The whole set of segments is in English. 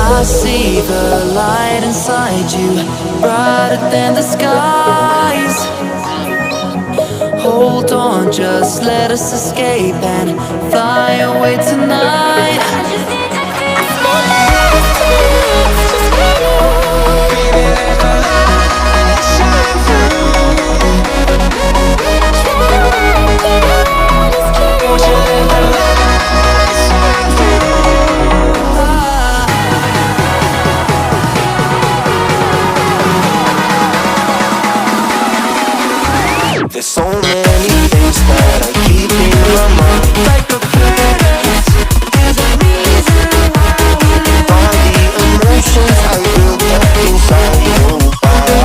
I see the light inside you, brighter than the skies. Hold on, just let us escape and fly away tonight. I just need to feel just feel baby, let the light shine through. Won't you let the light shine through? There's so many things that I keep in my mind, like a past. There's a reason why all the emotions I built up inside your body.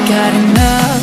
Got enough